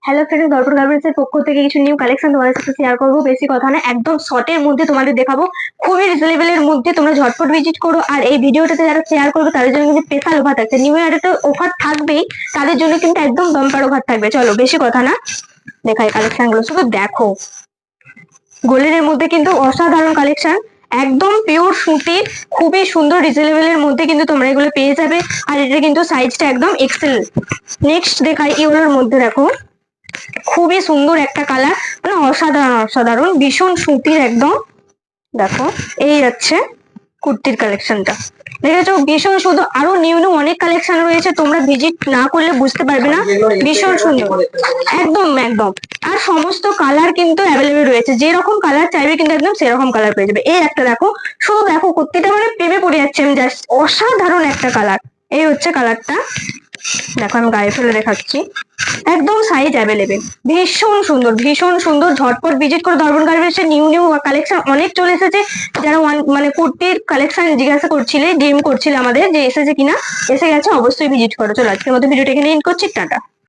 Hello friend, দর্পণ garments এর পক্ষ থেকে কিছু নিউ কালেকশন তোমাদের সাথে শেয়ার করবো। বেশি কথা না, একদম শর্টের মধ্যে তোমাদের দেখাবো, খুবই রিজনেবল এর মধ্যে। তোমরা ঝটপট ভিজিট করো। আর এই ভিডিওটাতে যারা শেয়ার করবে তাদের জন্য কিন্তু স্পেশাল অফার থাকছে। নিউ ইয়ারে তো অফার থাকবেই, তাদের জন্য কিন্তু একদম বাম্পার অফার থাকবে। চলো বেশি কথা না, দেখাই কালেকশন গুলো, শুধু দেখো। গোল্ডেনের মধ্যে কিন্তু অসাধারণ কালেকশন, একদম পিওর সুতির, খুবই সুন্দর রিজনেবল এর মধ্যে কিন্তু তোমরা এগুলো পেয়ে যাবে। আর এটা কিন্তু সাইজটা একদম এক্সেল। নেক্সট দেখাই ইউরোর মধ্যে, দেখো খুবই সুন্দর একটা কালার, মানে অসাধারণ অসাধারণ, ভীষণ সুতির একদম। দেখো এই যাচ্ছে কুর্তির কালেকশনটা, দেখেছো? ভীষণ সুন্দর। আরো নিউ নিউ অনেক কালেকশন রয়েছে, তোমরা ভিজিট না করলে বুঝতে পারবে না। ভীষণ সুন্দর, একদম একদম। আর সমস্ত কালার কিন্তু অ্যাভেলেবেল রয়েছে, যেরকম কালার চাইবে কিন্তু একদম সেরকম কালার পেয়ে যাবে। এই একটা দেখো, শুধু দেখো কুর্তিটা মানে প্রেমে পড়ে যাচ্ছে আমি, জাস্ট অসাধারণ একটা কালার। এই হচ্ছে কালারটা, দেখো আমি গায়ে ফেলে দেখাচ্ছি, একদম সাইজ অ্যাভেলেবেল, ভীষণ সুন্দর ভীষণ সুন্দর। ঝটপট ভিজিট করো। দর্পণ গার্মেন্টস এর নিউ নিউ কালেকশন অনেক চলে এসেছে। যারা মানে কুর্তির কালেকশন জিজ্ঞাসা করছিলে, ডিএম করছিলে আমাদের যে এসেছে কিনা, এসে গেছে, অবশ্যই ভিজিট করো। চলো আজকের মতো ভিডিওটা এখানে এন্ড করছি, টাটা।